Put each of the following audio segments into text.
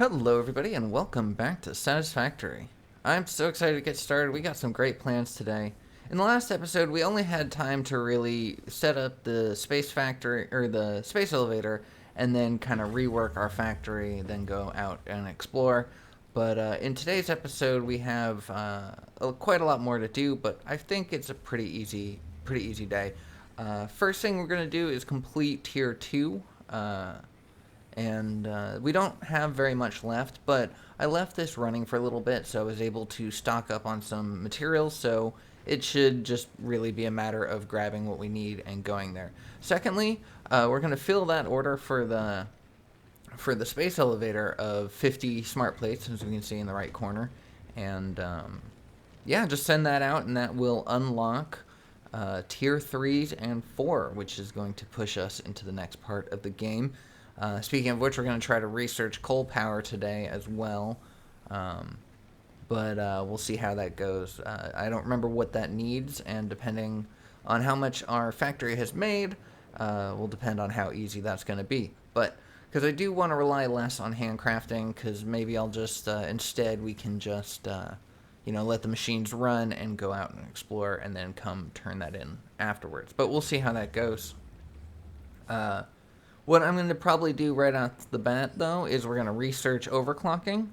Hello everybody and welcome back to Satisfactory. I'm so excited to get started. We got some great plans today. In the last episode, we only had time to really set up the space factory or the space elevator and then kind of rework our factory, then go out and explore. But in today's episode, we have quite a lot more to do, but I think it's a pretty easy day. First thing we're going to do is complete Tier 2. And we don't have very much left, but I left this running for a little bit, so I was able to stock up on some materials, so it should just really be a matter of grabbing what we need and going there. Secondly, we're going to fill that order for the space elevator of 50 smart plates, as we can see in the right corner, and yeah, just send that out, and that will unlock Tier 3s and 4, which is going to push us into the next part of the game. Speaking of which, we're going to try to research coal power today as well, but we'll see how that goes. I don't remember what that needs, and depending on how much our factory has made, will depend on how easy that's going to be. But because I do want to rely less on handcrafting, because maybe I'll just, instead we can just, let the machines run and go out and explore, and then come turn that in afterwards. But we'll see how that goes. What I'm going to probably do right off the bat, though, is we're going to research overclocking,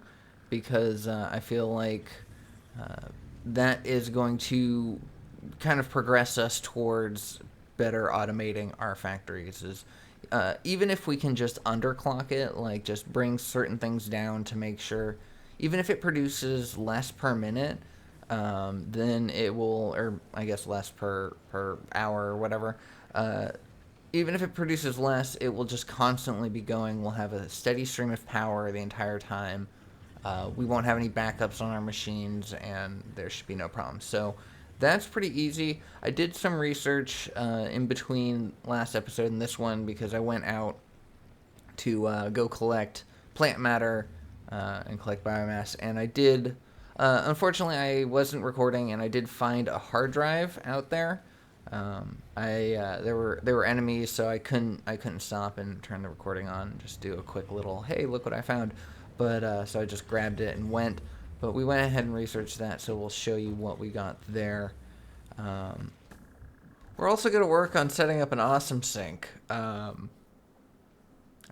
because I feel like that is going to kind of progress us towards better automating our factories. Even if we can just underclock it, like just bring certain things down to make sure, even if it produces less per minute, then it will, or I guess less per hour or whatever, even if it produces less, it will just constantly be going. We'll have a steady stream of power the entire time. We won't have any backups on our machines, and there should be no problems. So that's pretty easy. I did some research in between last episode and this one, because I went out to go collect plant matter and collect biomass, and I did. Unfortunately, I wasn't recording, and I did find a hard drive out there. There were enemies, so I couldn't stop and turn the recording on and just do a quick little, hey, look what I found. But so I just grabbed it and went. But we went ahead and researched that, so we'll show you what we got there. We're also going to work on setting up an awesome sink. I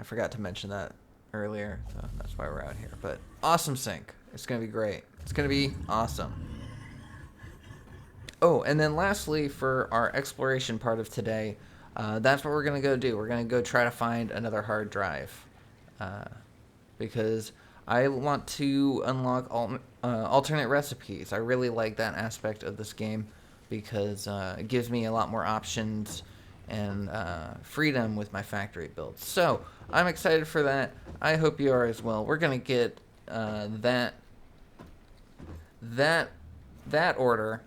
forgot to mention that earlier, so that's why we're out here. But awesome sink. It's going to be great. It's going to be awesome. Oh, and then lastly, for our exploration part of today, that's what we're going to go do. We're going to go try to find another hard drive, because I want to unlock alternate recipes. I really like that aspect of this game, because it gives me a lot more options and freedom with my factory builds. So I'm excited for that. I hope you are as well. We're going to get that order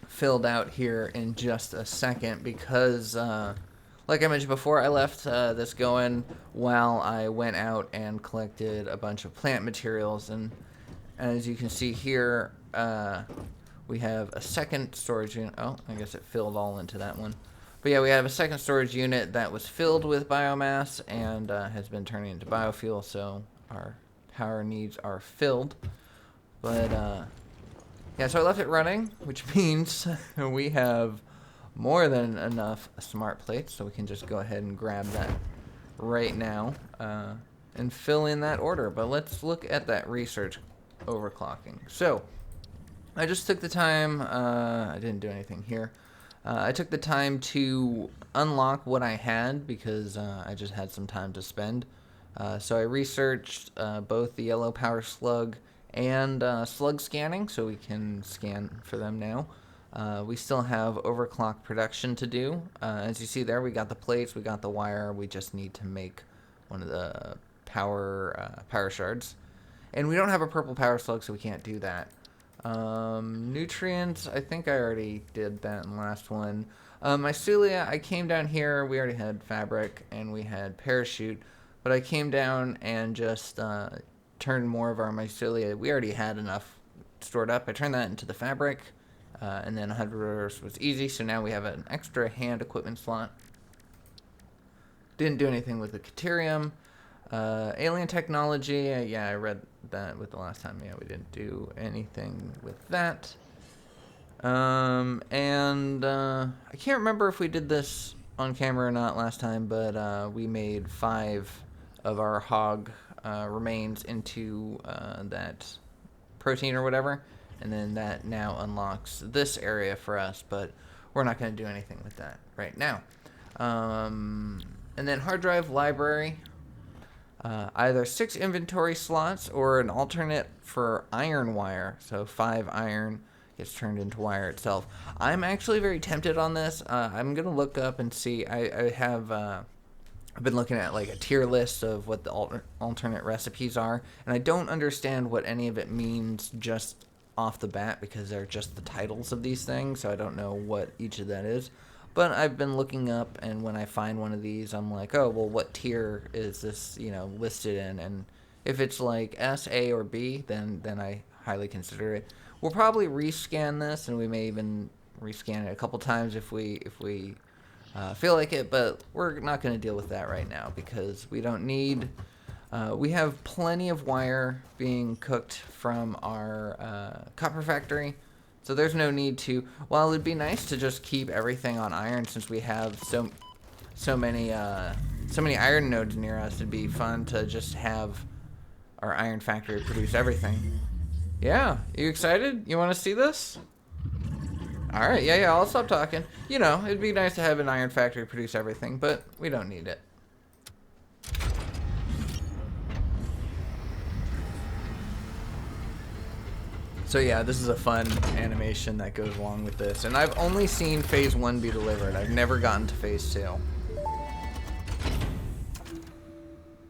filled out here in just a second, because like I mentioned before, I left this going while I went out and collected a bunch of plant materials, and as you can see here, we have a second storage unit. Oh, I guess it filled all into that one. But yeah, we have a second storage unit that was filled with biomass and has been turning into biofuel, so our power needs are filled. But yeah, so I left it running, which means we have more than enough smart plates, so we can just go ahead and grab that right now and fill in that order. But let's look at that research overclocking. So I just took the time, I didn't do anything here. I took the time to unlock what I had, because I just had some time to spend. So I researched both the yellow power slug and slug scanning, so we can scan for them now. We still have overclock production to do. As you see there, we got the plates, we got the wire, we just need to make one of the power shards. And we don't have a purple power slug, so we can't do that. Nutrients, I think I already did that in the last one. Mycelia, I came down here, we already had fabric, and we had parachute, but I came down and just turned more of our mycelia. We already had enough stored up. I turned that into the fabric, and then 100 was easy, so now we have an extra hand equipment slot. Didn't do anything with the Caterium. Alien technology, yeah, I read that with the last time. Yeah, we didn't do anything with that. I can't remember if we did this on camera or not last time, but we made 5 of our hog remains into that protein or whatever, and then that now unlocks this area for us, but we're not going to do anything with that right now. And then hard drive library, either 6 inventory slots or an alternate for iron wire, so 5 iron gets turned into wire itself. I'm actually very tempted on this. I'm gonna look up and see. I have I've been looking at like a tier list of what the alternate recipes are, and I don't understand what any of it means just off the bat because they're just the titles of these things, so I don't know what each of that is. But I've been looking up, and when I find one of these, I'm like, oh, well, what tier is this, listed in? And if it's like S, A, or B, then I highly consider it. We'll probably rescan this, and we may even rescan it a couple times if we feel like it, but we're not going to deal with that right now because we don't need... we have plenty of wire being cooked from our copper factory, so there's no need to... While it'd be nice to just keep everything on iron since we have so many iron nodes near us, it'd be fun to just have our iron factory produce everything. Yeah, you excited? You want to see this? Alright, yeah, I'll stop talking. It'd be nice to have an iron factory produce everything, but we don't need it. So yeah, this is a fun animation that goes along with this. And I've only seen Phase 1 be delivered. I've never gotten to Phase 2.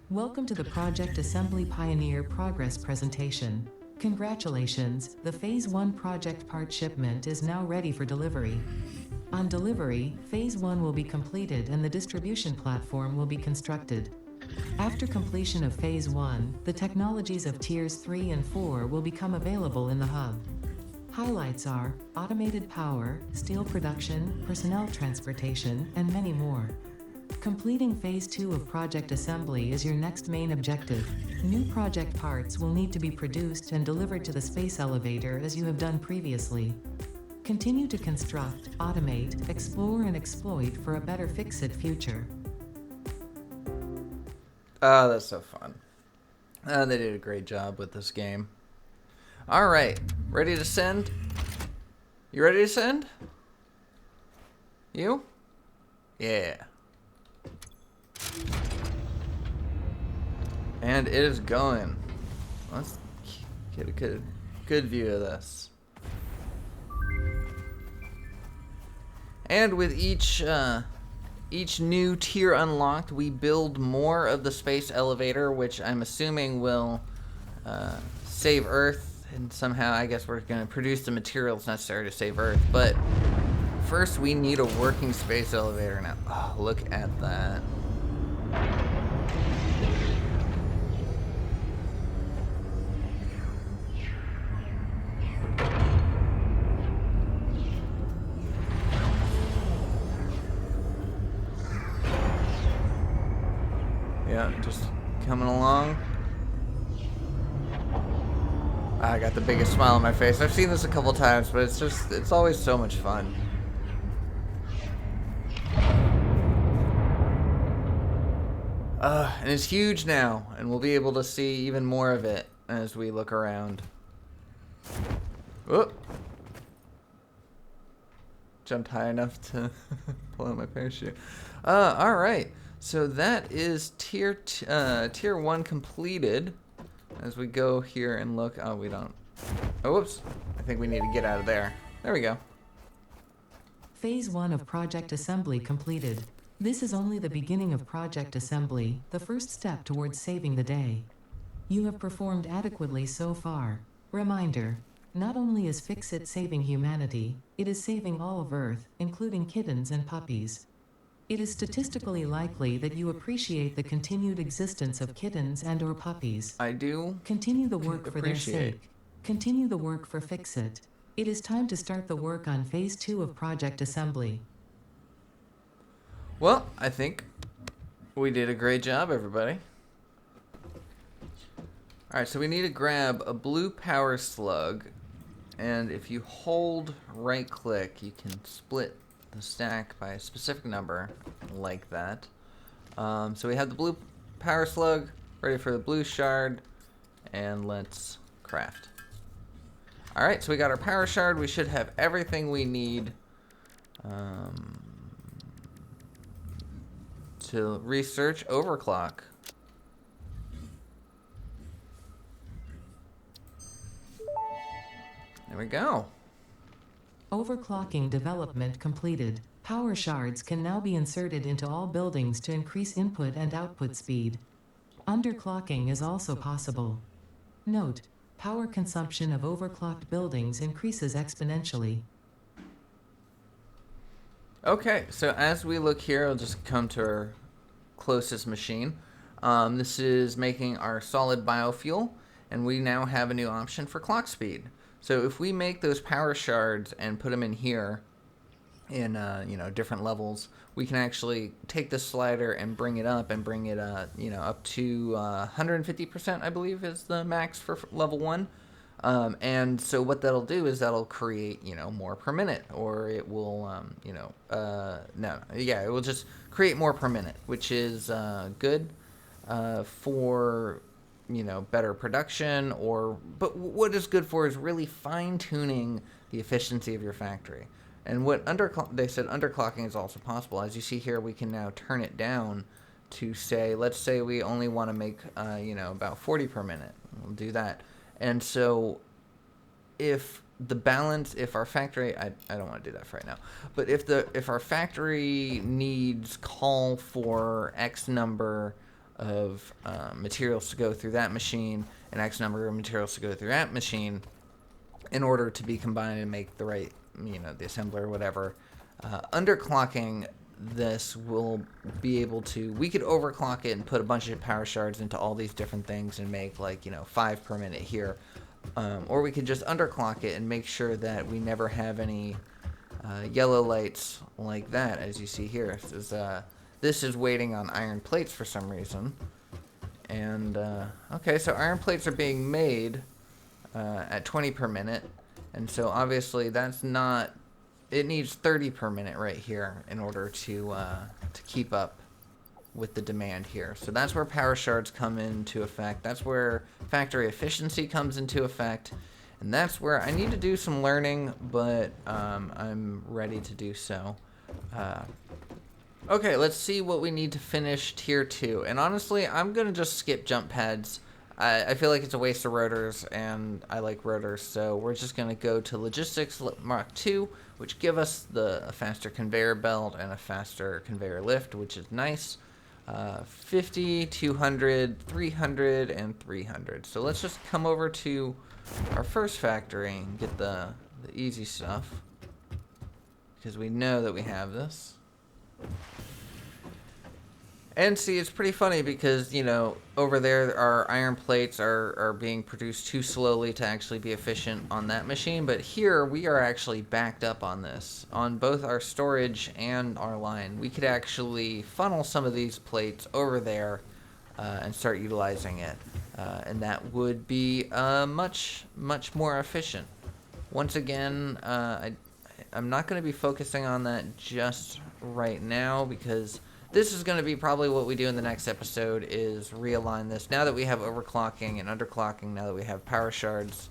Welcome to the Project Assembly Pioneer Progress presentation. Congratulations, the Phase 1 project part shipment is now ready for delivery. On delivery, Phase 1 will be completed and the distribution platform will be constructed. After completion of Phase 1, the technologies of Tiers 3 and 4 will become available in the hub. Highlights are automated power, steel production, personnel transportation, and many more. Completing Phase 2 of Project Assembly is your next main objective. New project parts will need to be produced and delivered to the space elevator as you have done previously. Continue to construct, automate, explore, and exploit for a better fix-it future. Oh, that's so fun. They did a great job with this game. Alright, ready to send? You ready to send? You? Yeah. And it is going. Let's get a good view of this. And with each new tier unlocked, we build more of the space elevator, which I'm assuming will save Earth, and somehow I guess we're going to produce the materials necessary to save Earth. But first, we need a working space elevator now. Oh, look at that. Yeah, just coming along. I got the biggest smile on my face. I've seen this a couple times, but it's always so much fun. And it's huge now, and we'll be able to see even more of it as we look around. Whoop. Jumped high enough to pull out my parachute. Alright. So that is tier 1 completed. As we go here and look, oh, we don't. Oh, whoops. I think we need to get out of there. There we go. Phase 1 of Project Assembly completed. This is only the beginning of Project Assembly, the first step towards saving the day. You have performed adequately so far. Reminder, not only is Fix-It saving humanity, it is saving all of Earth, including kittens and puppies. It is statistically likely that you appreciate the continued existence of kittens and/or puppies. I do. Continue the work for their sake. Continue the work for Fix-It. It is time to start the work on Phase 2 of Project Assembly. Well, I think we did a great job, everybody. Alright, so we need to grab a blue power slug, and if you hold right click, you can split the stack by a specific number, like that. So we have the blue power slug, ready for the blue shard, and let's craft. Alright, so we got our power shard. We should have everything we need to research overclock. There we go. Overclocking development completed. Power shards can now be inserted into all buildings to increase input and output speed. Underclocking is also possible. Note: power consumption of overclocked buildings increases exponentially. Okay, so as we look here, I'll just come to our closest machine. This is making our solid biofuel, and we now have a new option for clock speed. So if we make those power shards and put them in here in different levels, we can actually take the slider and bring it up and bring it up to 150%, I believe is the max for level 1. And so what that'll do is that'll create, more per minute, or it will, it will just create more per minute, which is good for, better production, but what is good for is really fine-tuning the efficiency of your factory. And what they said underclocking is also possible. As you see here, we can now turn it down to say, let's say we only want to make, about 40 per minute. We'll do that. And so if our factory, I don't want to do that for right now, but if our factory needs call for X number of materials to go through that machine and X number of materials to go through that machine in order to be combined and make the right, the assembler or whatever, underclocking this will be able to, we could overclock it and put a bunch of power shards into all these different things and make 5 per minute here. Or we could just underclock it and make sure that we never have any yellow lights like that, as you see here. This is waiting on iron plates for some reason. And, okay, so iron plates are being made at 20 per minute. And so obviously that's not, it needs 30 per minute right here in order to keep up with the demand here. So that's where power shards come into effect. That's where factory efficiency comes into effect. And that's where I need to do some learning, but I'm ready to do so. Okay, let's see what we need to finish tier 2. And honestly, I'm going to just skip jump pads. I feel like it's a waste of rotors, and I like rotors, so we're just going to go to Logistics Mark 2, which give us a faster conveyor belt and a faster conveyor lift, which is nice. 50, 200, 300, and 300. So let's just come over to our first factory and get the easy stuff, because we know that we have this. And see, it's pretty funny because, over there our iron plates are being produced too slowly to actually be efficient on that machine. But here we are actually backed up on this. On both our storage and our line, we could actually funnel some of these plates over there and start utilizing it. And that would be much, much more efficient. Once again, I'm not going to be focusing on that just right now, because this is going to be probably what we do in the next episode, is realign this. Now that we have overclocking and underclocking, now that we have power shards,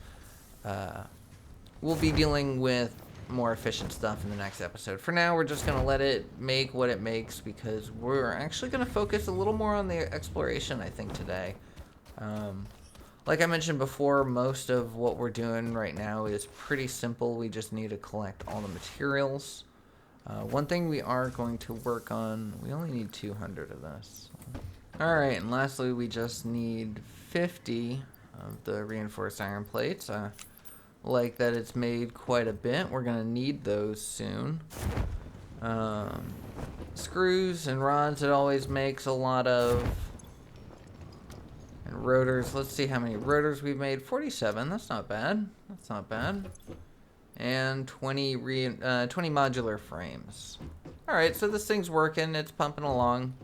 we'll be dealing with more efficient stuff in the next episode. For now, we're just going to let it make what it makes, because we're actually going to focus a little more on the exploration, I think, today. Like I mentioned before, most of what we're doing right now is pretty simple. We just need to collect all the materials. One thing we are going to work on, we only need 200 of this. Alright, and lastly we just need 50 of the reinforced iron plates. Like that it's made quite a bit. We're going to need those soon. Screws and rods it always makes a lot of. And rotors, let's see how many rotors we've made. 47, that's not bad. That's not bad. And 20 modular frames. Alright, so this thing's working, it's pumping along,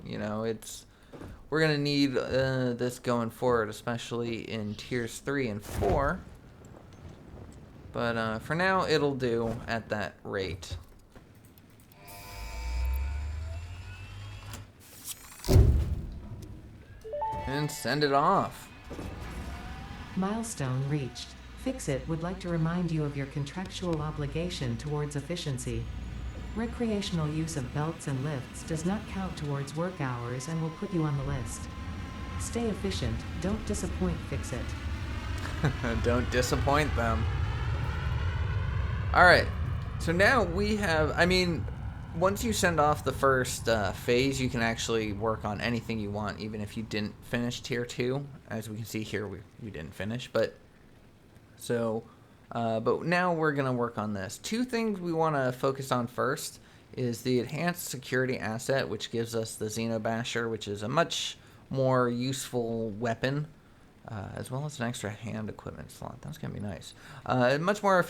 we're going to need this going forward, especially in tiers 3 and 4. But for now, it'll do at that rate. And send it off. Milestone reached. Fix-It would like to remind you of your contractual obligation towards efficiency. Recreational use of belts and lifts does not count towards work hours and will put you on the list. Stay efficient, don't disappoint Fix-It. Don't disappoint them. Alright, so now we have, I mean, once you send off the first phase, you can actually work on anything you want, even if you didn't finish tier 2. As we can see here, we didn't finish, but now we're going to work on this. Two things we want to focus on first is the enhanced security asset, which gives us the Xenobasher, which is a much more useful weapon, as well as an extra hand equipment slot. That's going to be nice. A much more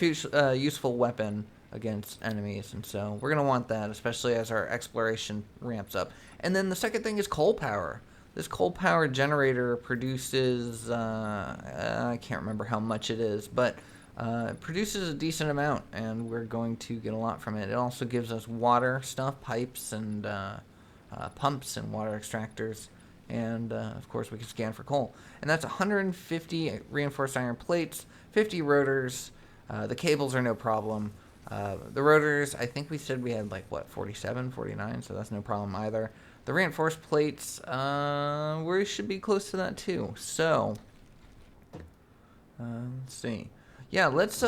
useful weapon against enemies, and so we're going to want that, especially as our exploration ramps up. And then the second thing is coal power. This coal power generator produces, I can't remember how much it is, but it produces a decent amount, and we're going to get a lot from it. It also gives us water stuff, pipes and pumps and water extractors, and of course we can scan for coal. And that's 150 reinforced iron plates, 50 rotors. The cables are no problem. The rotors, I think we said we had like, what, 47, 49, so that's no problem either. The reinforced plates, we should be close to that too. So, let's see. Yeah, let's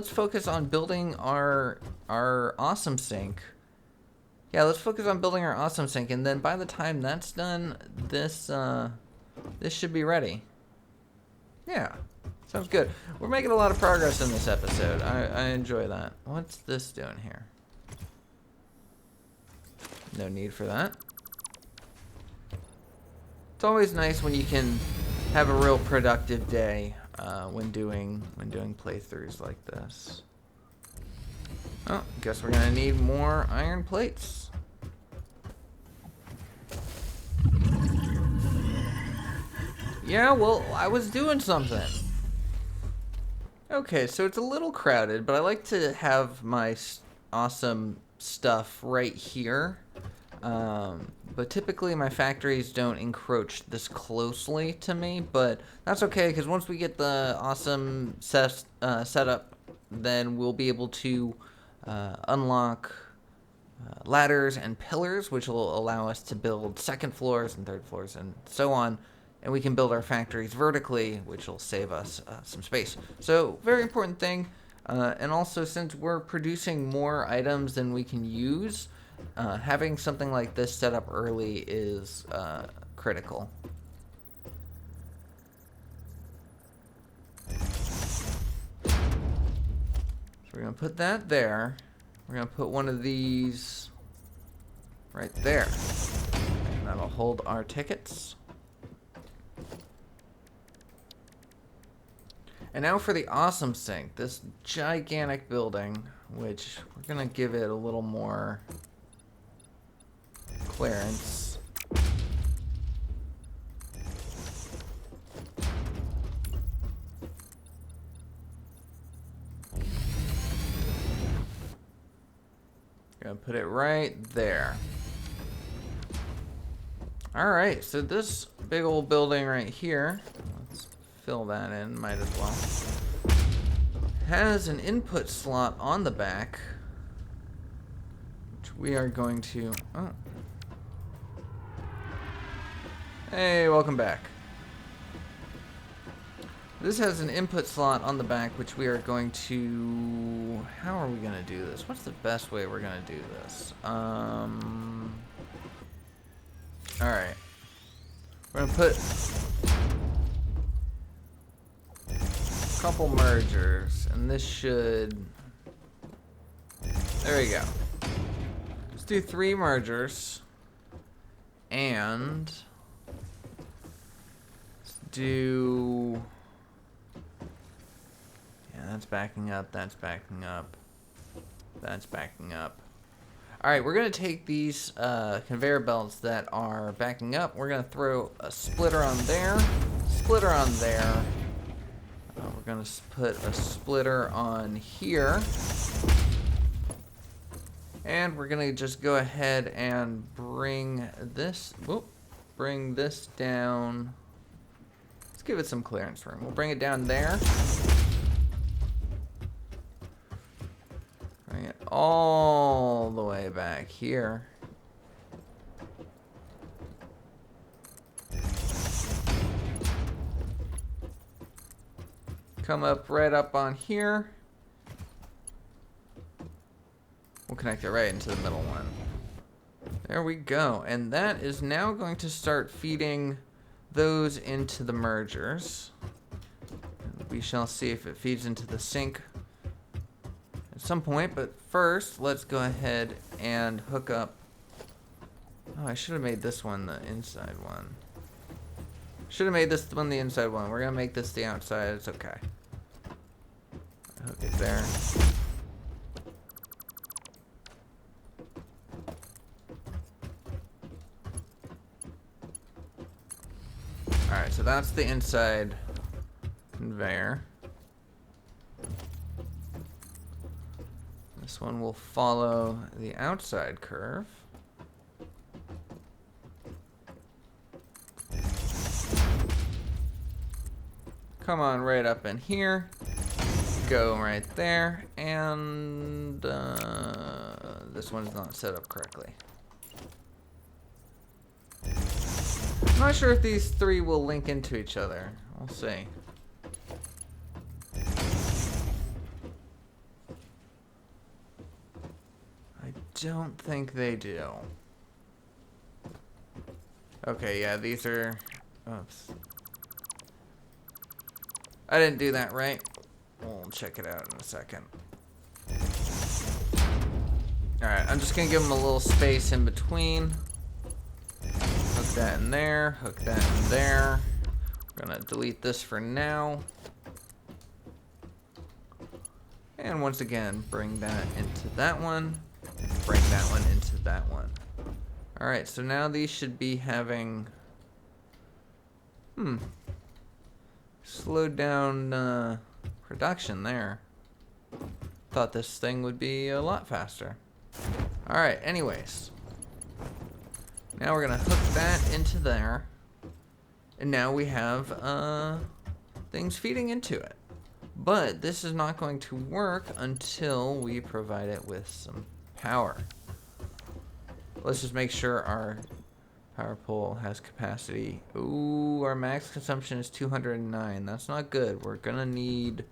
focus on building our awesome sink. Yeah, let's focus on building our awesome sink, and then by the time that's done, this should be ready. Yeah. Sounds good. We're making a lot of progress in this episode. I enjoy that. What's this doing here? No need for that. It's always nice when you can have a real productive day when doing playthroughs like this. Oh, guess we're gonna need more iron plates. Yeah, well, I was doing something. Okay, so it's a little crowded, but I like to have my awesome stuff right here. But typically my factories don't encroach this closely to me, but that's okay, because once we get the awesome setup, then we'll be able to unlock ladders and pillars, which will allow us to build second floors and third floors and so on. And we can build our factories vertically, which will save us some space. So, very important thing. And also, since we're producing more items than we can use, having something like this set up early is critical. So we're going to put that there. We're going to put one of these right there. And that'll hold our tickets. And now for the awesome sink, this gigantic building, which we're going to give it a little more clearance. Gonna put it right there. Alright, so this big old building right here, let's fill that in, might as well, has an input slot on the back, which we are going to, oh. Hey, welcome back. This has an input slot on the back, which we are going to, how are we going to do this? What's the best way we're going to do this? Alright. We're going to put a couple mergers, and this should, there we go. Let's do 3 mergers, and let's do, yeah, that's backing up, that's backing up, that's backing up. All right, we're going to take these conveyor belts that are backing up. We're going to throw a splitter on there, splitter on there. We're going to put a splitter on here. And we're going to just go ahead and bring this down. Let's give it some clearance room. We'll bring it down there. Bring it all the way back here. Come up right up on here. We'll connect it right into the middle one. There we go. And that is now going to start feeding those into the mergers. We shall see if it feeds into the sink at some point, but first let's go ahead and hook up. Oh, I should have made this one the inside one. Should have made this one the inside one. We're gonna make this the outside. It's okay. Hook it there. Alright, so that's the inside conveyor. This one will follow the outside curve. Come on right up in here. Go right there. And this one's not set up correctly. I'm not sure if these three will link into each other. We'll see. I don't think they do. Okay, yeah, these are... Oops. I didn't do that right. We'll check it out in a second. Alright, I'm just gonna give them a little space in between. Hook that in there, hook that in there. We're gonna delete this for now. And once again, bring that into that one. Bring that one into that one. Alright, so now these should be having... slowed down production there. Thought this thing would be a lot faster. Alright, anyways. Now we're gonna hook that into there. And now we have things feeding into it. But this is not going to work until we provide it with some power. Let's just make sure our power pole has capacity. Ooh, our max consumption is 209. That's not good. We're gonna need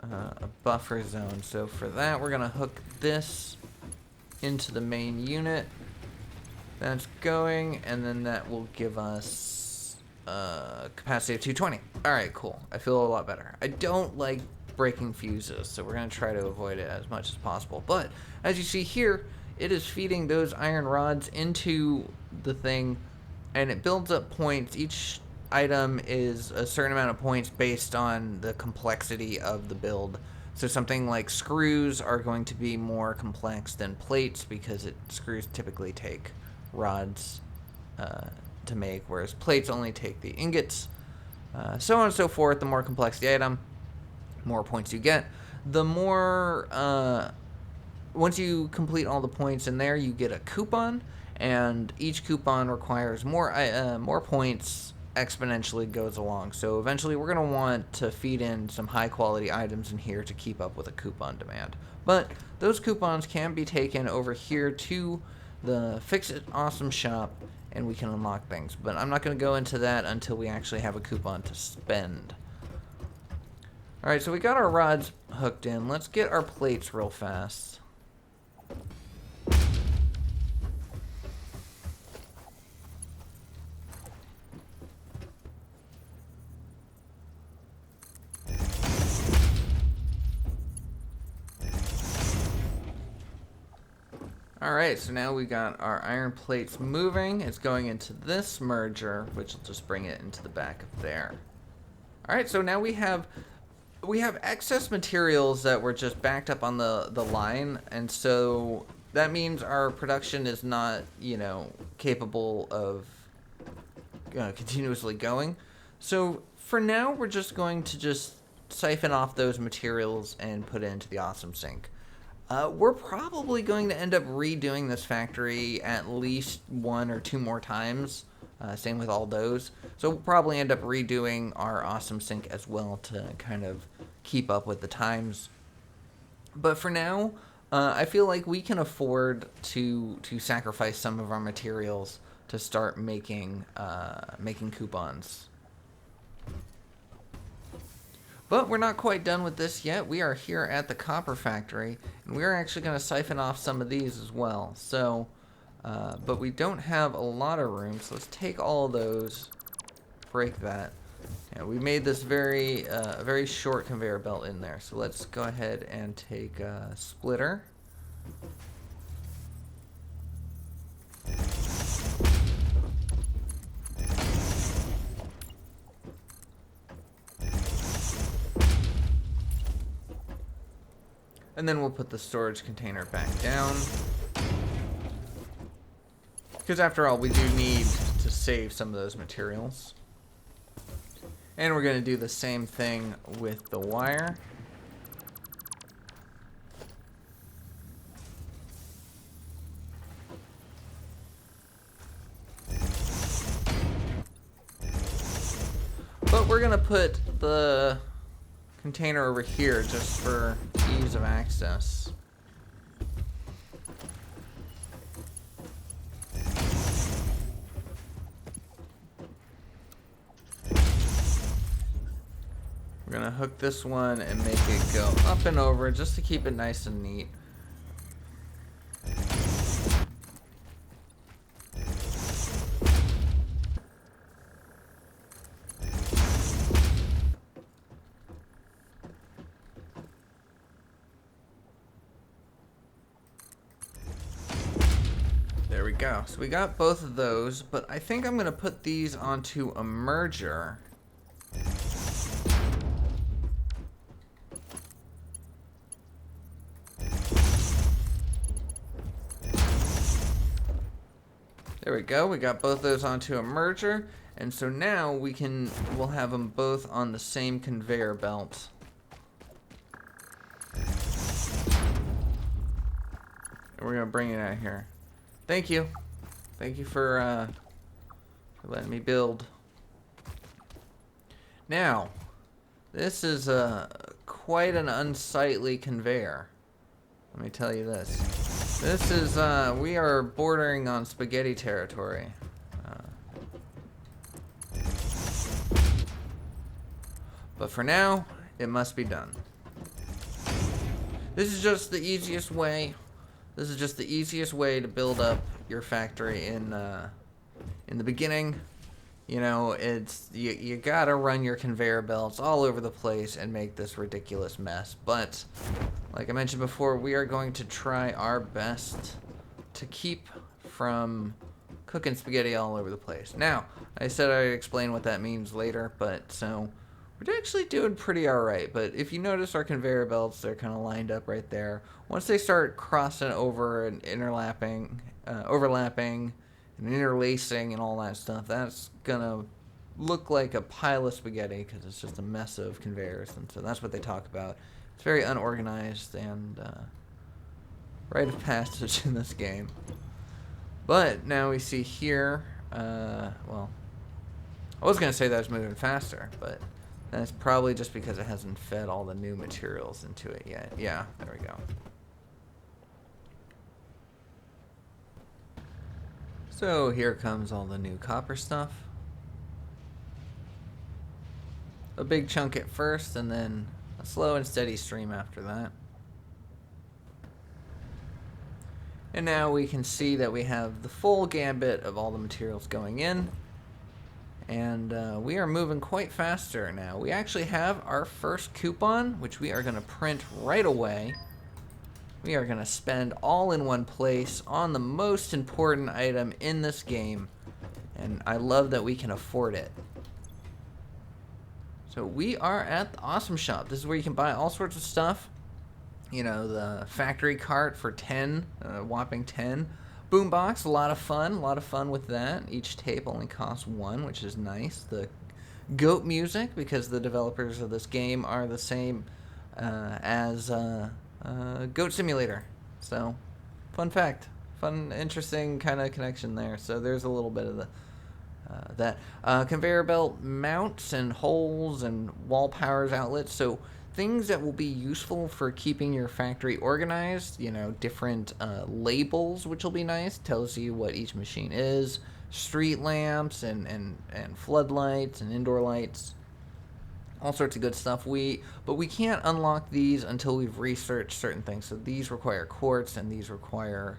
a buffer zone. So for that, we're gonna hook this into the main unit. That's going, and then that will give us capacity of 220. Alright, cool. I feel a lot better. I don't like breaking fuses, so we're going to try to avoid it as much as possible. But, as you see here, it is feeding those iron rods into the thing, and it builds up points. Each item is a certain amount of points based on the complexity of the build. So something like screws are going to be more complex than plates because screws typically take rods to make, whereas plates only take the ingots. So on and so forth. The more complex the item, more points you get. The more once you complete all the points in there, you get a coupon, and each coupon requires more points. Exponentially goes along. So eventually we're going to want to feed in some high quality items in here to keep up with a coupon demand. But those coupons can be taken over here to the Fix It Awesome shop, and we can unlock things. But I'm not going to go into that until we actually have a coupon to spend. Alright, so we got our rods hooked in. Let's get our plates real fast. Alright, so now we got our iron plates moving. It's going into this merger, which will just bring it into the back of there. Alright, so now we have excess materials that were just backed up on the line, and so that means our production is not, capable of continuously going. So for now, we're just going to just siphon off those materials and put it into the awesome sink. We're probably going to end up redoing this factory at least 1 or 2 more times. Same with all those. So we'll probably end up redoing our awesome sink as well to kind of keep up with the times. But for now, I feel like we can afford to sacrifice some of our materials to start making coupons. But we're not quite done with this yet. We are here at the copper factory, and we're actually going to siphon off some of these as well. So, but we don't have a lot of room, so let's take all of those, break that. Yeah, we made this very short conveyor belt in there. So let's go ahead and take a splitter. And then we'll put the storage container back down. Because after all, we do need to save some of those materials. And we're going to do the same thing with the wire. But we're going to put the container over here just for ease of access. We're gonna hook this one and make it go up and over just to keep it nice and neat. There we go. So we got both of those, but I think I'm gonna put these onto a merger. There we go. We got both those onto a merger, and so now we'll have them both on the same conveyor belt. And we're gonna bring it out here. Thank you. Thank you for letting me build. Now, this is quite an unsightly conveyor. Let me tell you this. This is, we are bordering on spaghetti territory. But for now, it must be done. This is just the easiest way. This is just the easiest way to build up your factory in the beginning. You know, it's you gotta run your conveyor belts all over the place and make this ridiculous mess. But like I mentioned before, we are going to try our best to keep from cooking spaghetti all over the place. Now, I said I'd explain what that means later, but so we're actually doing pretty alright. But if you notice our conveyor belts, they're kind of lined up right there. Once they start crossing over and overlapping and interlacing and all that stuff, that's gonna look like a pile of spaghetti because it's just a mess of conveyors. And so that's what they talk about. It's very unorganized and rite of passage in this game. But now we see here, well, I was going to say that it's moving faster, but that's probably just because it hasn't fed all the new materials into it yet. Yeah, there we go. So here comes all the new copper stuff. A big chunk at first, and then a slow and steady stream after that. And now we can see that we have the full gambit of all the materials going in. And we are moving quite faster now. We actually have our first coupon, which we are going to print right away. We are going to spend all in one place on the most important item in this game. And I love that we can afford it. So we are at the Awesome Shop. This is where you can buy all sorts of stuff. The factory cart for 10, whopping 10. Boombox, a lot of fun with that. Each tape only costs 1, which is nice. The goat music, because the developers of this game are the same as Goat Simulator. So, fun fact. Fun, interesting kind of connection there. So there's a little bit of that. Conveyor belt mounts and holes and wall powers outlets. So things that will be useful for keeping your factory organized. Different labels, which will be nice. Tells you what each machine is. Street lamps and floodlights and indoor lights. All sorts of good stuff. But we can't unlock these until we've researched certain things. So these require quartz and these require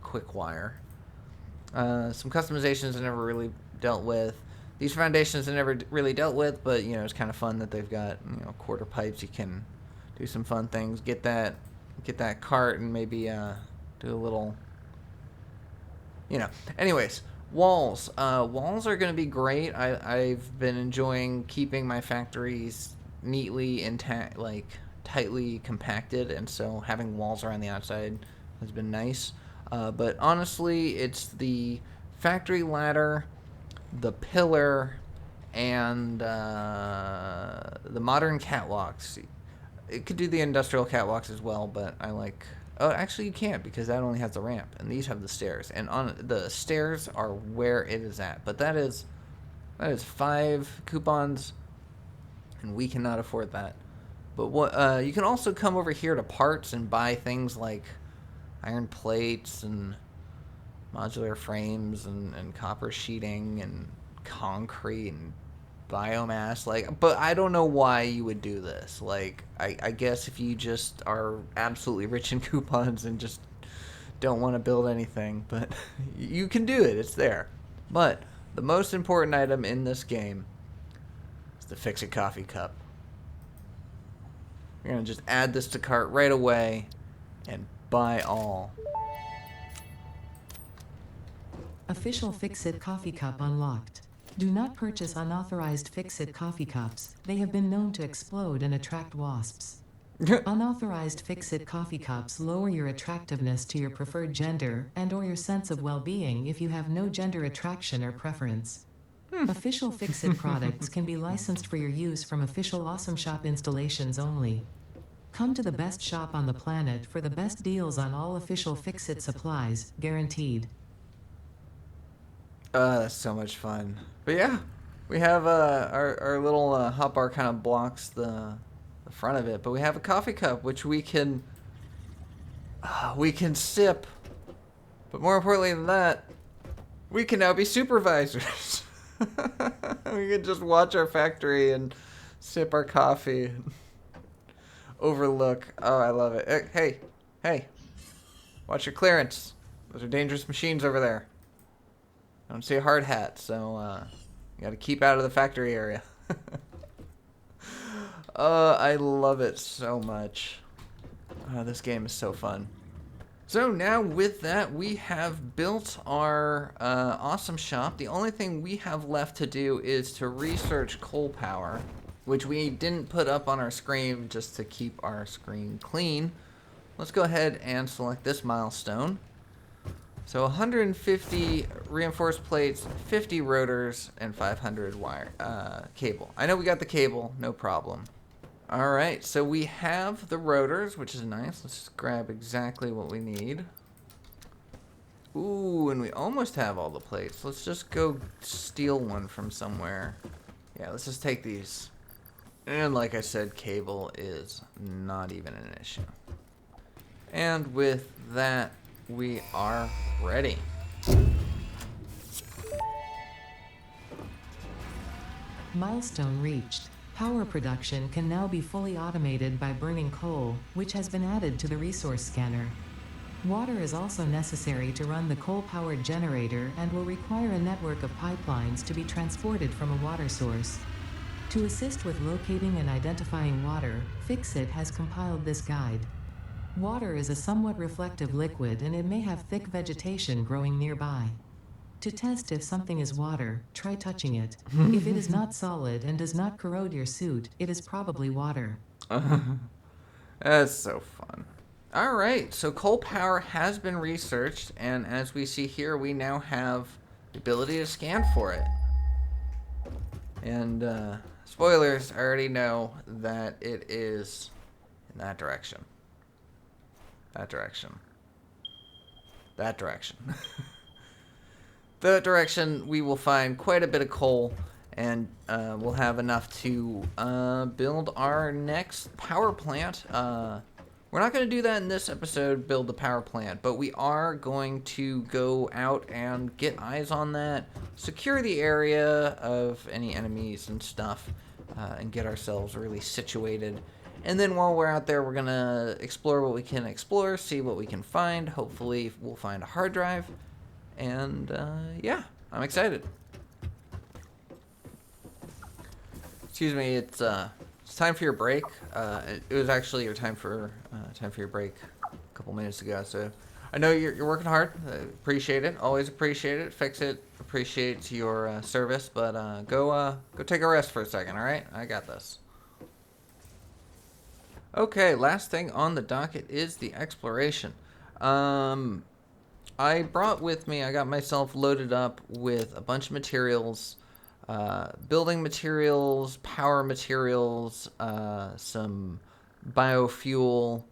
quick wire. Some customizations I never really dealt with. These foundations I never really dealt with, but it's kind of fun that they've got quarter pipes. You can do some fun things. Get that cart and maybe do a little. Anyways, walls. Walls are going to be great. I've been enjoying keeping my factories neatly intact, like tightly compacted, and so having walls around the outside has been nice. But honestly, it's the factory ladder, the pillar, and the modern catwalks. It could do the industrial catwalks as well, but I like... Oh, actually you can't, because that only has the ramp, and these have the stairs. And on the stairs are where it is at. But that is 5 coupons, and we cannot afford that. But what you can also come over here to parts and buy things like iron plates and modular frames and copper sheeting and concrete and biomass. But I don't know why you would do this. I guess if you just are absolutely rich in coupons and just don't want to build anything, but you can do it. It's there. But the most important item in this game is the Fix-It coffee cup. You're going to just add this to cart right away and buy all. Official Fix-It coffee cup unlocked. Do not purchase unauthorized Fix-It coffee cups. They have been known to explode and attract wasps. Unauthorized Fix-It coffee cups lower your attractiveness to your preferred gender and/or your sense of well-being if you have no gender attraction or preference. Official Fix-It products can be licensed for your use from official Awesome Shop installations only. Come to the best shop on the planet for the best deals on all official Fix-It supplies, guaranteed. That's so much fun. But yeah, we have our little hotbar kind of blocks the front of it, but we have a coffee cup which we can sip. But more importantly than that, we can now be supervisors. We can just watch our factory and sip our coffee and overlook. Oh, I love it. Hey, watch your clearance. Those are dangerous machines over there. I don't see a hard hat, so you gotta keep out of the factory area. I love it so much. This game is so fun. So now with that, we have built our awesome shop. The only thing we have left to do is to research coal power, which we didn't put up on our screen just to keep our screen clean. Let's go ahead and select this milestone. So 150 reinforced plates, 50 rotors, and 500 wire cable. I know we got the cable, no problem. All right, so we have the rotors, which is nice. Let's just grab exactly what we need. Ooh, and we almost have all the plates. Let's just go steal one from somewhere. Yeah, let's just take these. And like I said, cable is not even an issue. And with that, we are ready. Milestone reached. Power production can now be fully automated by burning coal, which has been added to the resource scanner. Water is also necessary to run the coal-powered generator and will require a network of pipelines to be transported from a water source. To assist with locating and identifying water, Fix-It has compiled this guide. Water is a somewhat reflective liquid and it may have thick vegetation growing nearby. To test if something is water, try touching it. If it is not solid and does not corrode your suit, it is probably water. That's so fun. All right, so coal power has been researched, and as we see here, we now have the ability to scan for it. And spoilers, I already know that it is in that direction. That direction. That direction. That direction, we will find quite a bit of coal, and we'll have enough to build our next power plant. We're not going to do that in this episode, build the power plant, but we are going to go out and get eyes on that, secure the area of any enemies and stuff, and get ourselves really situated. And then while we're out there, we're going to explore what we can explore, see what we can find. Hopefully we'll find a hard drive. And yeah, I'm excited. Excuse me, it's time for your break. It was actually your time for your break a couple minutes ago. So I know you're working hard. I appreciate it. Always appreciate it. Fix it. Appreciate your service. But go take a rest for a second. All right, I got this. Okay, last thing on the docket is the exploration. I brought with me, I got myself loaded up with a bunch of materials, building materials, power materials, some biofuel,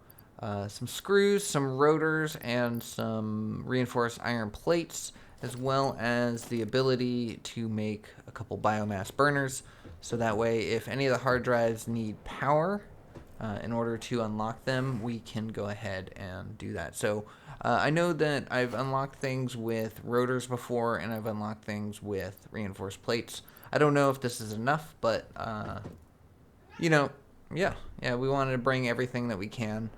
some screws, some rotors, and some reinforced iron plates, as well as the ability to make a couple biomass burners. So that way, if any of the hard drives need power, in order to unlock them, we can go ahead and do that. So I know that I've unlocked things with rotors before, and I've unlocked things with reinforced plates. I don't know if this is enough, but you know, yeah, we wanted to bring everything that we can,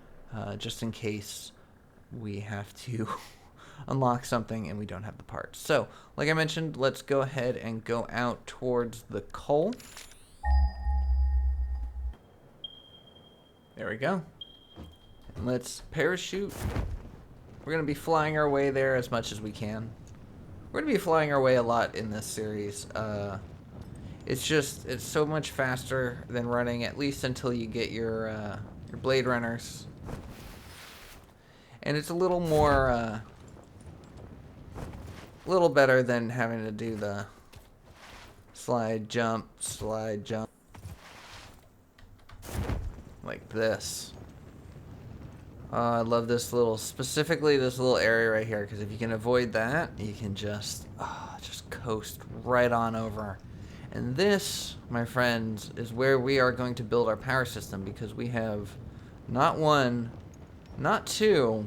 just in case we have to unlock something and we don't have the parts. So, like I mentioned, let's go ahead and go out towards the coal. There we go. And let's parachute. We're going to be flying our way there as much as we can. We're going to be flying our way a lot in this series. It's so much faster than running, at least until you get your Blade Runners. And it's a little more, a little better than having to do the slide, jump, like this. I love this specifically this little area right here, because if you can avoid that, you can just coast right on over. And this, my friends, is where we are going to build our power system, because we have not one, not two,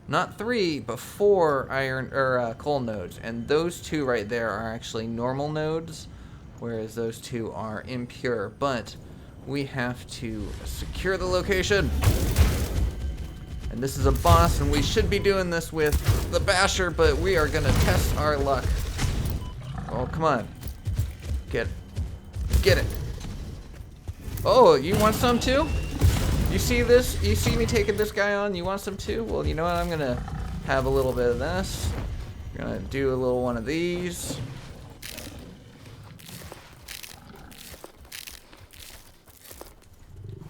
not three, but four coal nodes. And those two right there are actually normal nodes, whereas those two are impure. But we have to secure the location. And this is a boss, and we should be doing this with the basher, but we are gonna test our luck. Oh, come on. Get it. Oh, you want some too? You see this? You see me taking this guy on? You want some too? Well, you know what? I'm gonna have a little bit of this. I'm gonna do a little one of these.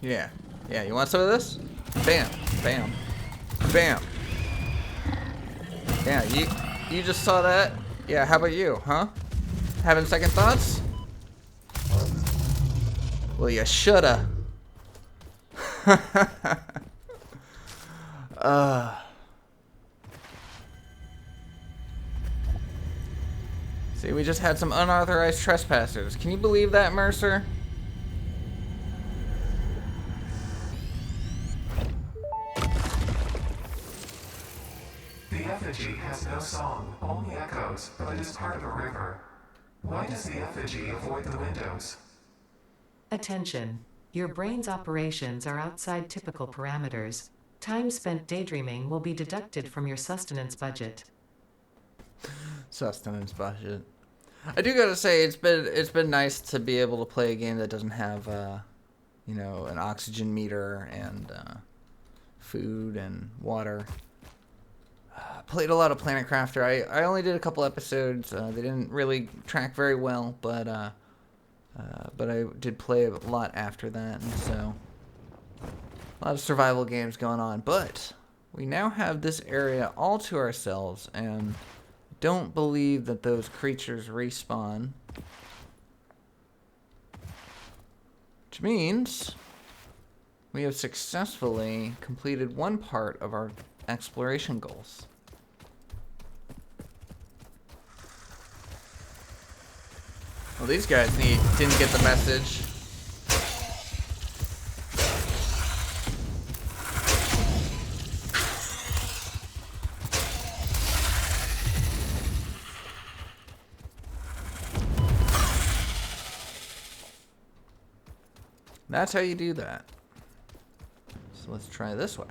Yeah, you want some of this? Bam, bam, bam. Yeah, you just saw that? Yeah, how about you, huh? Having second thoughts? Well, you shoulda. See, we just had some unauthorized trespassers. Can you believe that, Mercer? The effigy has no song, only echoes, but it is part of a river. Why does the effigy avoid the windows? Attention. Your brain's operations are outside typical parameters. Time spent daydreaming will be deducted from your sustenance budget. Sustenance budget. I do gotta say, it's been nice to be able to play a game that doesn't have, an oxygen meter and food and water. Played a lot of Planet Crafter. I only did a couple episodes. They didn't really track very well, but I did play a lot after that, and so A lot of survival games going on, but we now have this area all to ourselves, and don't believe that those creatures respawn. Which means we have successfully completed one part of our exploration goals. Well, these guys didn't get the message. That's how you do that. So let's try this way.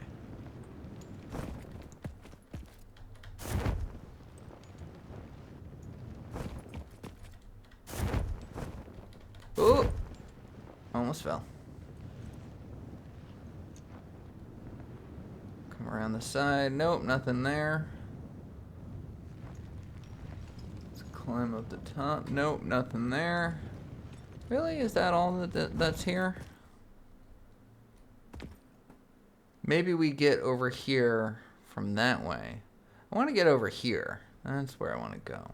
Ooh! Almost fell. Come around the side. Nope, nothing there. Let's climb up the top. Nope, nothing there. Really? Is that all that's here? Maybe we get over here from that way. I want to get over here. That's where I want to go.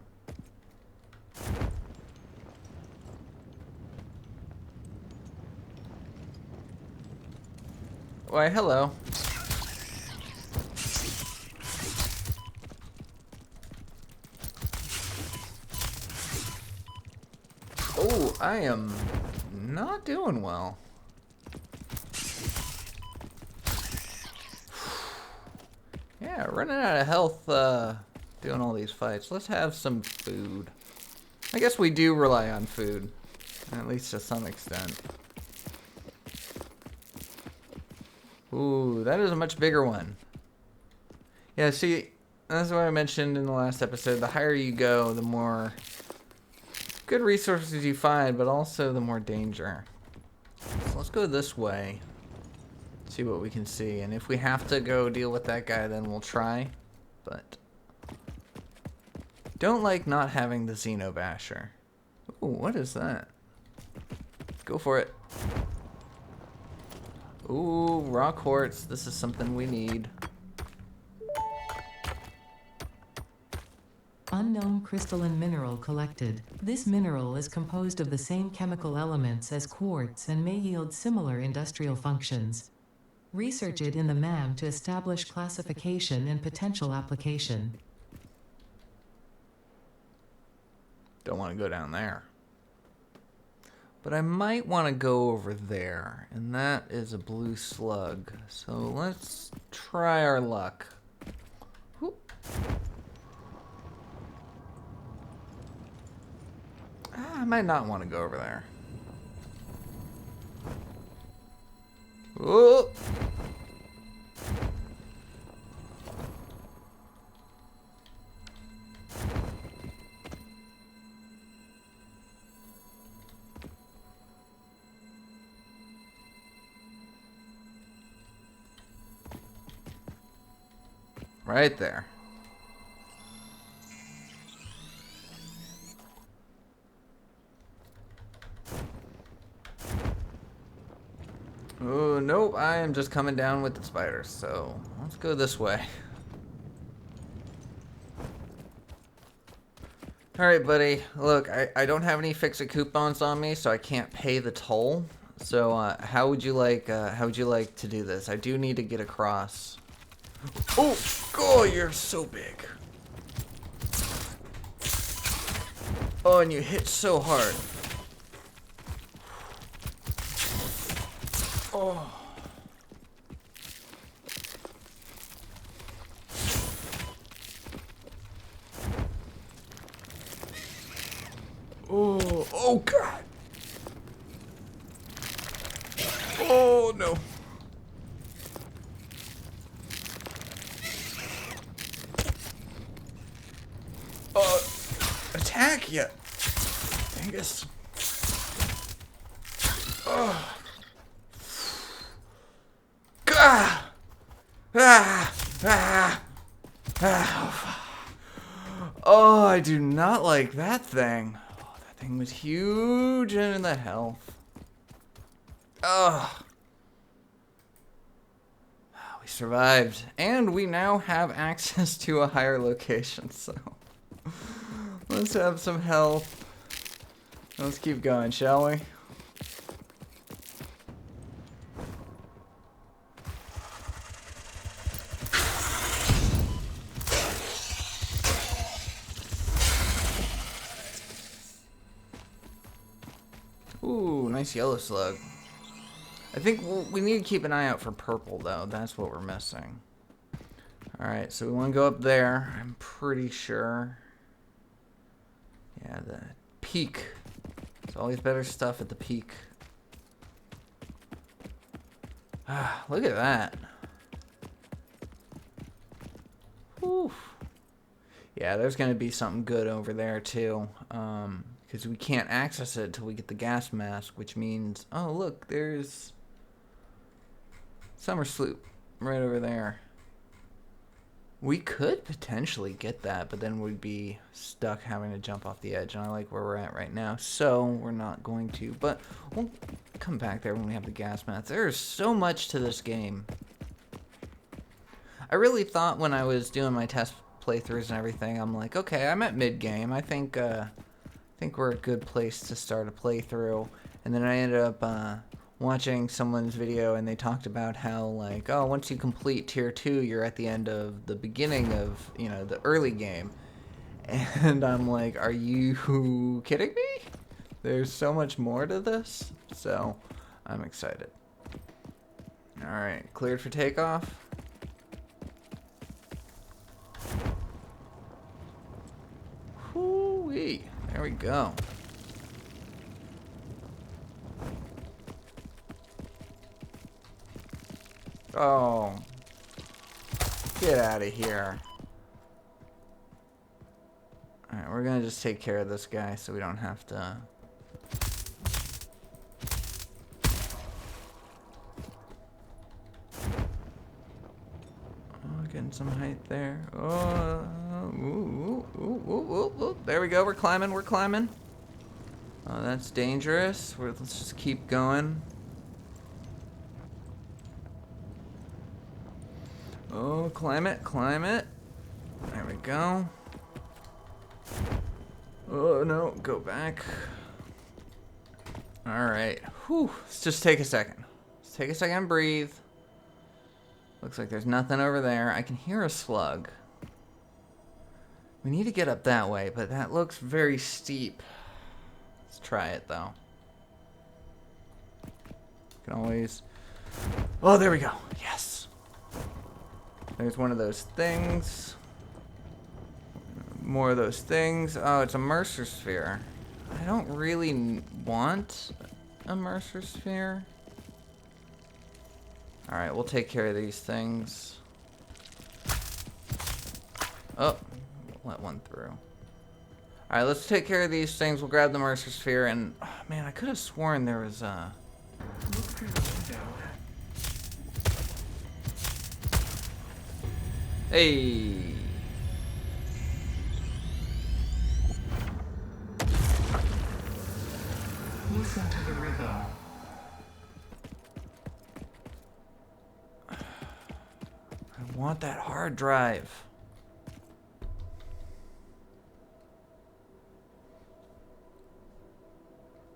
Why, hello. Oh, I am not doing well. Yeah, running out of health doing all these fights. Let's have some food. I guess we do rely on food, at least to some extent. Ooh, that is a much bigger one. Yeah, see, that's what I mentioned in the last episode. The higher you go, the more good resources you find, but also the more danger. So let's go this way. See what we can see, and if we have to go deal with that guy, then we'll try. But don't like not having the Xenobasher. Ooh, what is that? Go for it. Ooh, raw quartz. This is something we need. Unknown crystalline mineral collected. This mineral is composed of the same chemical elements as quartz and may yield similar industrial functions. Research it in the MAM to establish classification and potential application. Don't want to go down there. But I might want to go over there, and that is a blue slug. So let's try our luck. Whoop. I might not want to go over there. Whoa. Right there. Oh, nope, I am just coming down with the spiders, so let's go this way. Alright, buddy, look, I don't have any fix-it coupons on me, so I can't pay the toll. So, how would you like to do this? I do need to get across. Oh, you're so big. Oh, and you hit so hard. Oh. Oh God. Oh no. Attack ya. Dingus. Oh. Ah. Ah. Ah. Ah. Oh, I do not like that thing. Oh, that thing was huge and in the health. Ugh. survived. And we now have access to a higher location, so let's have some health. Let's keep going, shall we? Ooh, nice yellow slug. I think we need to keep an eye out for purple, though. That's what we're missing. Alright, so we want to go up there. I'm pretty sure. Yeah, the peak. There's always better stuff at the peak. Ah, look at that. Whew. Yeah, there's going to be something good over there, too. Because we can't access it until we get the gas mask, which means... Oh, look, there's... Summer Sloop right over there. We could potentially get that, but then we'd be stuck having to jump off the edge, and I like where we're at right now, so we're not going to. But we'll come back there when we have the gas mask. There is so much to this game. I really thought when I was doing my test playthroughs and everything, I'm like, okay, I'm at mid-game. I think we're a good place to start a playthrough. And then I ended up watching someone's video, and they talked about how, like, oh, once you complete tier 2, you're at the end of the beginning of, you know, the early game. And I'm like, are you kidding me? There's so much more to this. So I'm excited. All right, cleared for takeoff. Whoo-wee. There we go. Oh, get out of here. Alright, we're gonna just take care of this guy so we don't have to... Oh, getting some height there. Oh, ooh, ooh, ooh, ooh, ooh. There we go, we're climbing, we're climbing. Oh, that's dangerous. Let's just keep going. Oh, climb it, climb it. There we go. Oh, no, go back. Alright. Whew. Let's just take a second. Let's take a second and breathe. Looks like there's nothing over there. I can hear a slug. We need to get up that way, but that looks very steep. Let's try it, though. Can always... Oh, there we go. Yes. There's one of those things. More of those things. Oh, it's a Mercer Sphere. I don't really want a Mercer Sphere. Alright, we'll take care of these things. Oh, let one through. Alright, let's take care of these things. We'll grab the Mercer Sphere, and... Oh, man, I could have sworn there was a... Look through the window. Hey! Listen to the rhythm. I want that hard drive.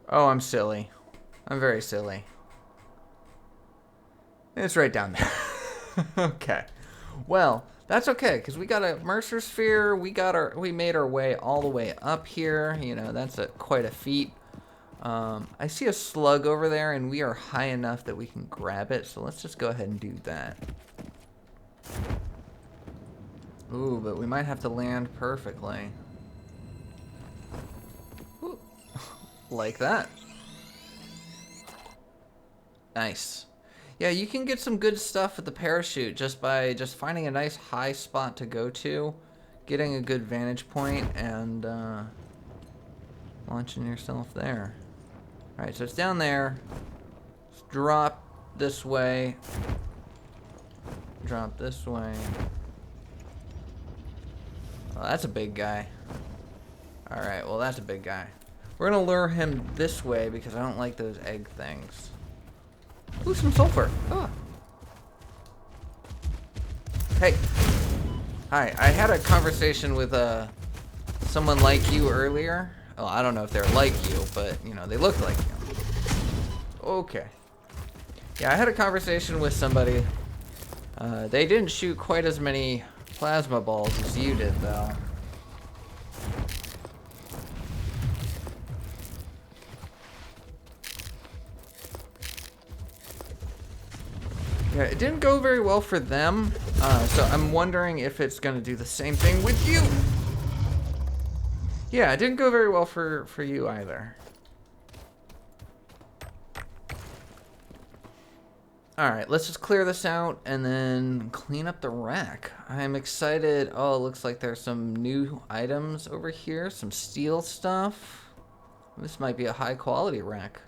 Oh, I'm silly. I'm very silly. It's right down there. Okay. Well, that's okay, because we got a Mercer Sphere. We made our way all the way up here. You know, that's quite a feat. I see a slug over there, and we are high enough that we can grab it. So let's just go ahead and do that. Ooh, but we might have to land perfectly. Ooh. Like that. Nice. Yeah, you can get some good stuff with the parachute just by finding a nice high spot to go to, getting a good vantage point, and launching yourself there. Alright, so it's down there. Let's drop this way. Drop this way. Oh, that's a big guy. Alright, well that's a big guy. We're gonna lure him this way because I don't like those egg things. Ooh, some sulfur. Oh. Hey. Hi. I had a conversation with someone like you earlier. Well, I don't know if they're like you, but you know, they look like you. Okay. Yeah, I had a conversation with somebody. They didn't shoot quite as many plasma balls as you did, though. Yeah, it didn't go very well for them, so I'm wondering if it's gonna do the same thing with you. Yeah, it didn't go very well for you either. Alright, let's just clear this out and then clean up the rack. I'm excited. Oh, it looks like there's some new items over here, some steel stuff. This might be a high quality rack.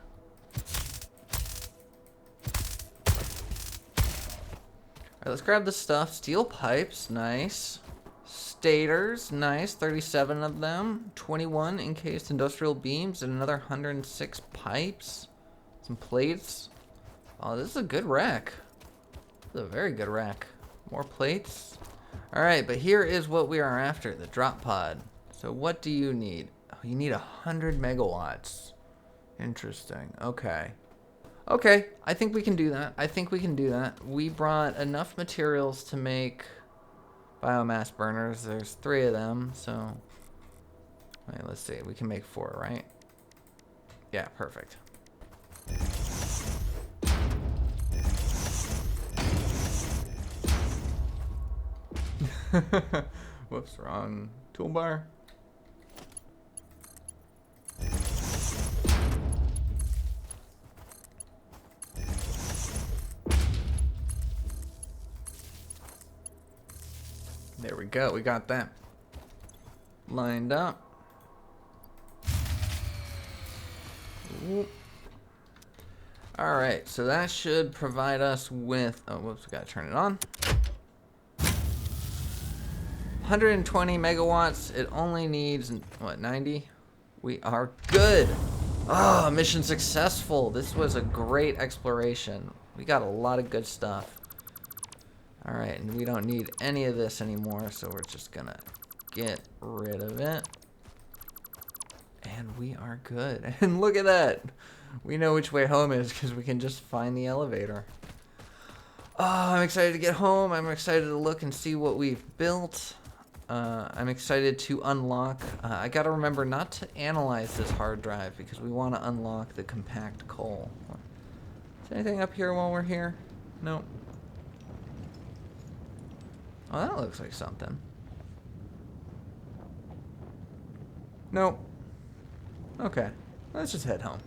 Alright, let's grab the stuff. Steel pipes, nice. Stators, nice. 37 of them. 21 encased industrial beams and another 106 pipes. Some plates. Oh, this is a good rack. This is a very good rack. More plates. Alright, but here is what we are after, the drop pod. So what do you need? Oh, you need 100 megawatts. Interesting. Okay. Okay, I think we can do that. I think we can do that. We brought enough materials to make biomass burners. There's 3 of them, so... Wait, let's see. We can make 4, right? Yeah, perfect. Whoops, wrong toolbar. There we go, we got that lined up. Alright, so that should provide us with, oh whoops, we gotta turn it on. 120 megawatts, it only needs, what, 90? We are good. Oh, mission successful. This was a great exploration. We got a lot of good stuff. Alright, and we don't need any of this anymore, so we're just gonna get rid of it. And we are good. And look at that! We know which way home is because we can just find the elevator. Oh, I'm excited to get home. I'm excited to look and see what we've built. I'm excited to unlock. I gotta remember not to analyze this hard drive because we want to unlock the compact coal. Is there anything up here while we're here? Nope. Oh, that looks like something. Nope. Okay, let's just head home.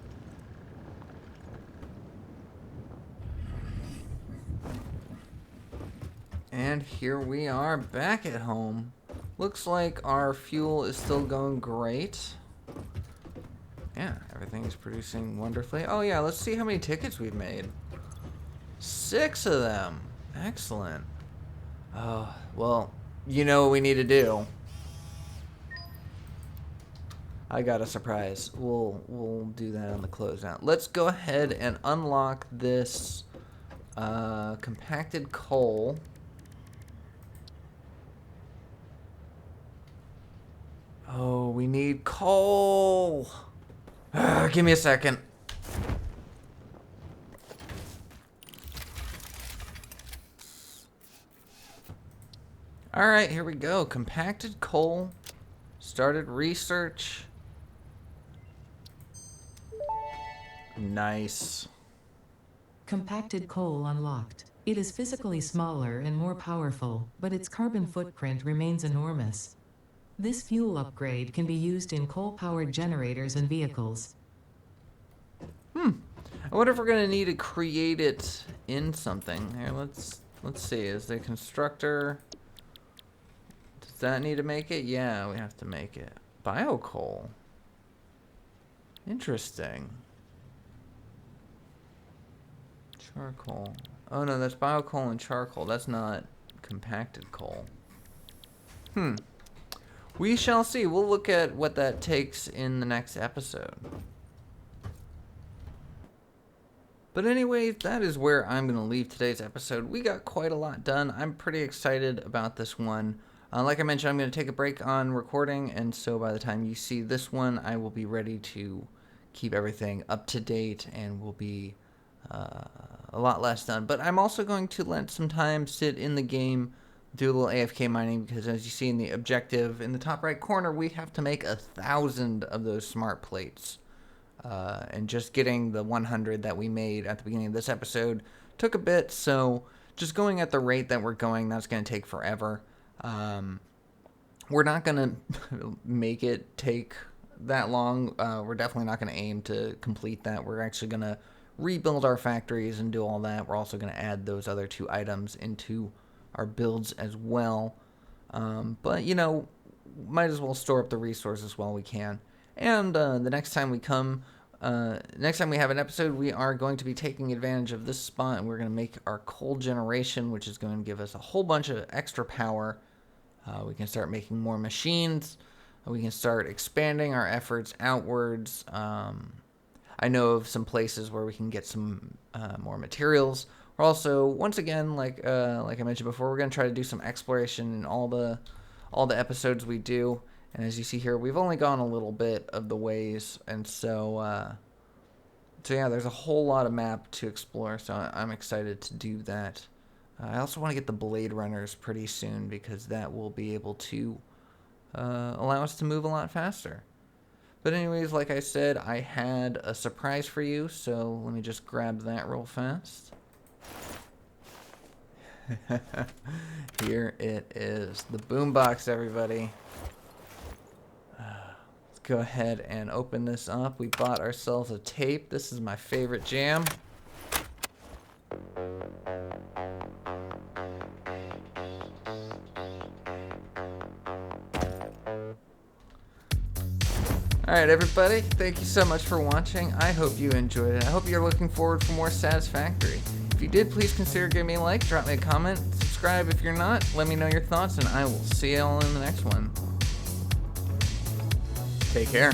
And here we are back at home. Looks like our fuel is still going great. Yeah, everything is producing wonderfully. Oh yeah, let's see how many tickets we've made. 6 of them. Excellent. Oh, well, you know what we need to do. I got a surprise. We'll do that on the closeout. Let's go ahead and unlock this compacted coal. Oh, we need coal. Give me a second. All right, here we go. Compacted coal. Started research. Nice. Compacted coal unlocked. It is physically smaller and more powerful, but its carbon footprint remains enormous. This fuel upgrade can be used in coal-powered generators and vehicles. I wonder if we're gonna need to create it in something. Here, let's see. Is the constructor? Does that need to make it? Yeah, we have to make it. Biocoal. Interesting. Charcoal. Oh no, that's biocoal and charcoal. That's not compacted coal. We shall see. We'll look at what that takes in the next episode. But anyway, that is where I'm going to leave today's episode. We got quite a lot done. I'm pretty excited about this one. Like I mentioned, I'm going to take a break on recording, and so by the time you see this one, I will be ready to keep everything up to date, and will be a lot less done. But I'm also going to let some time sit in the game, do a little AFK mining, because as you see in the objective in the top right corner, we have to make 1,000 of those smart plates. And just getting the 100 that we made at the beginning of this episode took a bit, so just going at the rate that we're going, that's going to take forever. We're not going to make it take that long. We're definitely not going to aim to complete that. We're actually going to rebuild our factories and do all that. We're also going to add those other 2 items into our builds as well. But, you know, might as well store up the resources while we can. And the next time we have an episode, we are going to be taking advantage of this spot, and we're going to make our coal generation, which is going to give us a whole bunch of extra power. We can start making more machines. We can start expanding our efforts outwards. I know of some places where we can get some more materials. We're also, once again, like I mentioned before, we're going to try to do some exploration in all the episodes we do. And as you see here, we've only gone a little bit of the ways, and so yeah, there's a whole lot of map to explore, so I'm excited to do that. I also want to get the Blade Runners pretty soon, because that will be able to allow us to move a lot faster. But anyways, like I said, I had a surprise for you, so let me just grab that real fast. Here it is, the boombox, everybody. Go ahead and open this up. We bought ourselves a tape. This is my favorite jam. Alright everybody, thank you so much for watching. I hope you enjoyed it. I hope you're looking forward for more Satisfactory. If you did, please consider giving me a like, drop me a comment, subscribe if you're not, let me know your thoughts, and I will see you all in the next one. Take care.